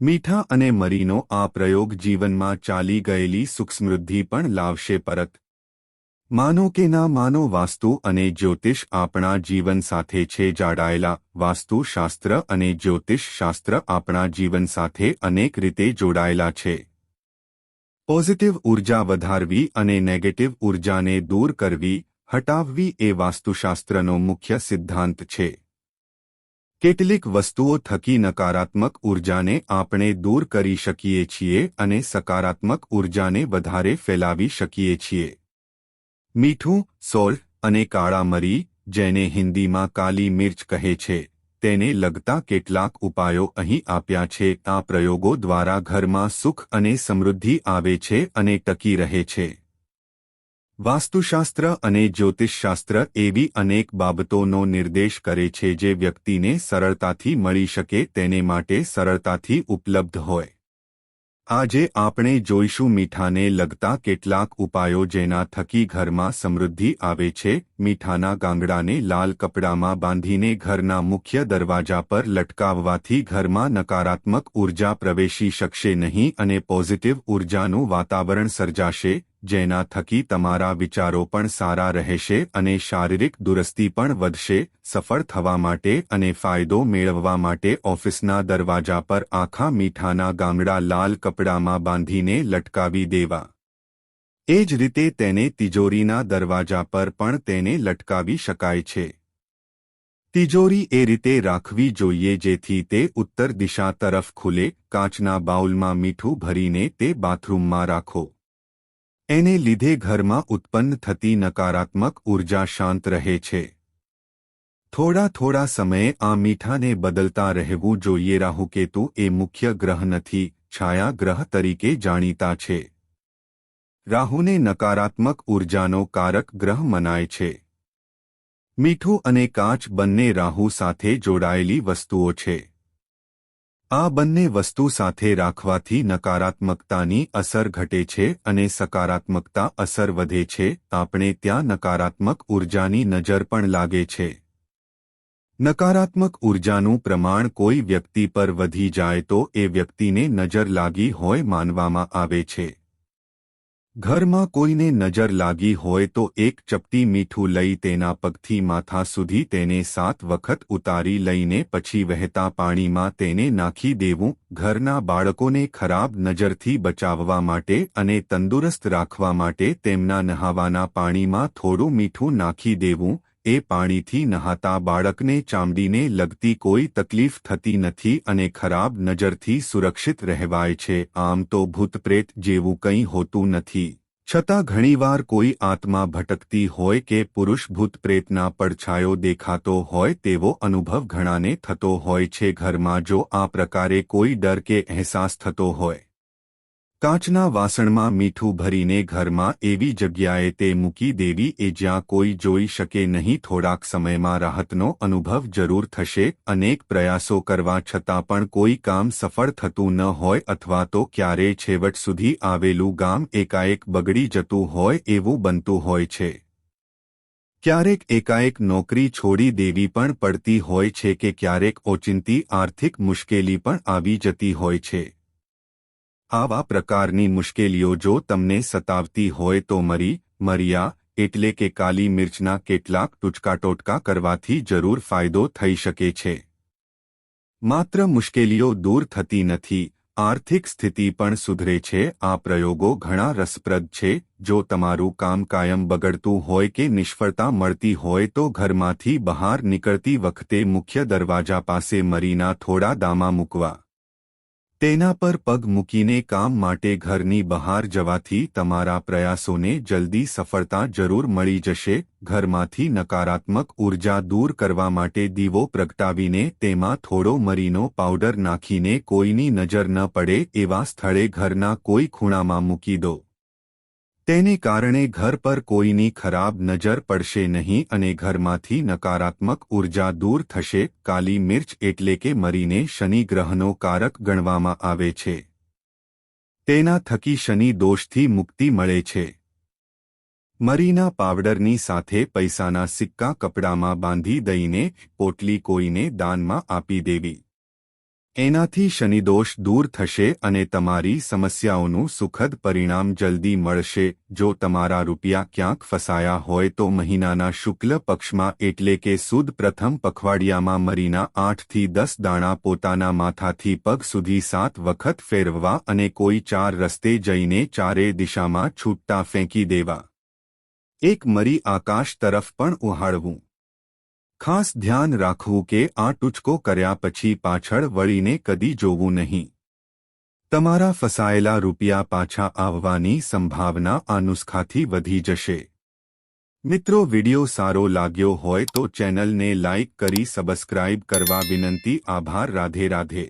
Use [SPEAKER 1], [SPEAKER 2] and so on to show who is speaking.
[SPEAKER 1] મીઠા અને મરીનો આ પ્રયોગ જીવનમાં ચાલી ગયેલી સુખસમૃદ્ધિ પણ લાવશે પરત. માનો કે ના માનો, વાસ્તુ અને જ્યોતિષ આપણા જીવન સાથે છે જોડાયેલા. વાસ્તુશાસ્ત્ર અને જ્યોતિષશાસ્ત્ર આપણા જીવન સાથે અનેક રીતે જોડાયેલા છે. પોઝિટિવ ઉર્જા વધારવી અને નેગેટિવ ઉર્જાને દૂર કરવી, હટાવવી એ વાસ્તુશાસ્ત્રનો મુખ્ય સિદ્ધાંત છે. કેટલીક વસ્તુઓ થકી નકારાત્મક ઉર્જાને આપણે દૂર કરી શકીએ છીએ અને સકારાત્મક ઉર્જાને વધારે ફેલાવી શકીએ છીએ. મીઠું, સોલ્ટ અને કાળા મરી, જેને હિન્દીમાં કાલી મિર્ચ કહે છે, તેને લગતા કેટલાક ઉપાયો અહીં આપ્યા છે. આ પ્રયોગો દ્વારા ઘરમાં સુખ અને સમૃદ્ધિ આવે છે અને ટકી રહે છે. વાસ્તુશાસ્ત્ર અને જ્યોતિષશાસ્ત્ર એવી અનેક બાબતોનો નિર્દેશ કરે છે જે વ્યક્તિને સરળતાથી મળી શકે, તેને માટે સરળતાથી ઉપલબ્ધ હોય. આજે આપણે જોઈશું મીઠાને લગતા કેટલાક ઉપાયો જેના થકી ઘરમાં સમૃદ્ધિ આવે છે. મીઠાના ગાંગડાને લાલ કપડામાં બાંધીને ઘરના મુખ્ય દરવાજા પર લટકાવવાથી ઘરમાં નકારાત્મક ઉર્જા પ્રવેશી શકશે નહીં અને પોઝિટિવ ઉર્જાનું વાતાવરણ સર્જાશે, જેના થકી તમારા વિચારો પણ સારા રહેશે અને શારીરિક દુરસ્તી પણ વધશે. સફળ થવા માટે અને ફાયદો મેળવવા માટે ઓફિસના દરવાજા પર આખા મીઠાના ગાંગડા લાલ કપડામાં બાંધીને લટકાવી દેવા. એ જ રીતે તેને તિજોરીના દરવાજા પર પણ તેને લટકાવી શકાય છે. તિજોરી એ રીતે રાખવી જોઈએ જેથી તે ઉત્તર દિશા તરફ ખુલે. કાચના બાઉલમાં મીઠું ભરીને તે બાથરૂમમાં રાખો. એને લીધે ઘરમાં ઉત્પન્ન થતી નકારાત્મક ઉર્જા શાંત રહે છે. થોડા સમયે આ મીઠાને બદલતા રહેવું જોઈએ. રાહુકેતુ એ મુખ્ય ગ્રહ નથી, છાયા ગ્રહ તરીકે જાણીતા છે. રાહુને નકારાત્મક ઉર્જાનો કારક ગ્રહ મનાય છે. મીઠું અને કાચ બંને રાહુ સાથે જોડાયેલી વસ્તુઓ છે. આ બંને વસ્તુ સાથે રાખવાથી નકારાત્મકતાની અસર ઘટે છે અને સકારાત્મકતા અસર વધે છે. આપણે ત્યાં નકારાત્મક ઉર્જાની નજર પણ લાગે છે. નકારાત્મક ઉર્જાનું પ્રમાણ કોઈ વ્યક્તિ પર વધી જાય તો એ વ્યક્તિને નજર લાગી હોય માનવામાં આવે છે. ઘરમાં કોઈને નજર લાગી હોય તો એક ચપટી મીઠું લઈ તેના પગથી માથા સુધી તેને 7 વખત ઉતારી લઈને પછી વહેતા પાણીમાં તેને નાખી દેવું. ઘરના બાળકોને ખરાબ નજરથી બચાવવા માટે અને તંદુરસ્ત રાખવા માટે તેમના નહાવાના પાણીમાં થોડું મીઠું નાખી દેવું. એ પાણીથી નહાતા બાળકને ચામડીને લગતી કોઈ તકલીફ થતી નથી અને ખરાબ નજરથી સુરક્ષિત રહેવાય છે. આમ તો ભૂતપ્રેત જેવું કંઈ હોતું નથી, છતાં ઘણીવાર કોઈ આત્મા ભટકતી હોય કે પુરુષ ભૂતપ્રેતના પડછાયો દેખાતો હોય તેવો અનુભવ ઘણાને થતો હોય છે. ઘરમાં જો આ પ્રકારે કોઈ ડર કે અહેસાસ થતો હોય, કાચના વાસણમાં મીઠું ભરીને ઘરમાં એવી જગ્યાએ તે મૂકી દેવી એ જ્યાં કોઈ જોઈ શકે નહીં. થોડાક સમયમાં રાહતનો અનુભવ જરૂર થશે. અનેક પ્રયાસો કરવા છતાં પણ કોઈ કામ સફળ થતું ન હોય અથવા તો ક્યારેય છેવટ સુધી આવેલું કામ એકાએક બગડી જતું હોય એવું બનતું હોય છે. ક્યારેક એકાએક નોકરી છોડી દેવી પણ પડતી હોય છે કે ક્યારેક ઓચિંતી આર્થિક મુશ્કેલી પણ આવી જતી હોય છે. આવા પ્રકારની મુશ્કેલીઓ જો તમને સતાવતી હોય તો મરિયા એટલે કે કાલી મિર્ચના કેટલાક ટુચકા કરવાથી જરૂર ફાયદો થઈ શકે છે. માત્ર મુશ્કેલીઓ દૂર થતી નથી, આર્થિક સ્થિતિ પણ સુધરે છે. આ પ્રયોગો ઘણા રસપ્રદ છે. જો તમારું કામ કાયમ બગડતું હોય કે નિષ્ફળતા મળતી હોય તો ઘરમાંથી બહાર નીકળતી વખતે મુખ્ય દરવાજા પાસે મરીના થોડા દામા મૂકવા. તેના પર પગ મૂકીને કામ માટે ઘરની બહાર જવાથી તમારા પ્રયાસોને જલ્દી સફળતા જરૂર મળી જશે. ઘરમાંથી નકારાત્મક ઉર્જા દૂર કરવા માટે દીવો પ્રગટાવીને તેમાં થોડો મરીનો પાવડર નાખીને કોઈની નજર ન પડે એવા સ્થળે ઘરના કોઈ ખૂણામાં મૂકી દો. તેને કારણે ઘર પર કોઈની ખરાબ નજર પડશે નહીં અને ઘરમાંથી નકારાત્મક ઉર્જા દૂર થશે. કાલી મિર્ચ એટલે કે મરીને શનિ ગ્રહનો કારક ગણવામાં આવે છે. તેના થકી શનિ દોષથી મુક્તિ મળે છે. મરીના પાવડરની સાથે પૈસાના સિક્કા કપડામાં બાંધી દઈને પોટલી કોઈને દાનમાં આપી દેવી. એનાથી શનિદોષ દૂર થશે અને તમારી સમસ્યાઓનું સુખદ પરિણામ જલ્દી મળશે. જો તમારા રૂપિયા ક્યાંક ફસાયા હોય તો મહિનાના શુક્લ પક્ષમાં એટલે કે સુદ પ્રથમ પખવાડિયામાં મરીના 8 થી 10 દાણા પોતાના માથાથી પગ સુધી 7 વખત ફેરવવા અને કોઈ 4 રસ્તે જઈને ચારે દિશામાં છૂટતા ફેંકી દેવા. એક મરી આકાશ તરફ પણ ઉહાડવું. ખાસ ધ્યાન રાખવું કે આ ટૂચકો કર્યા પછી પાછળ વળીને કદી જોવું નહીં. તમારા ફસાયેલા રૂપિયા પાછા આવવાની સંભાવના આ નુસ્ખાથી વધી જશે. મિત્રો, વિડિયો સારો લાગ્યો હોય તો ચેનલને લાઇક કરી સબસ્ક્રાઇબ કરવા વિનંતી. આભાર. રાધે રાધે.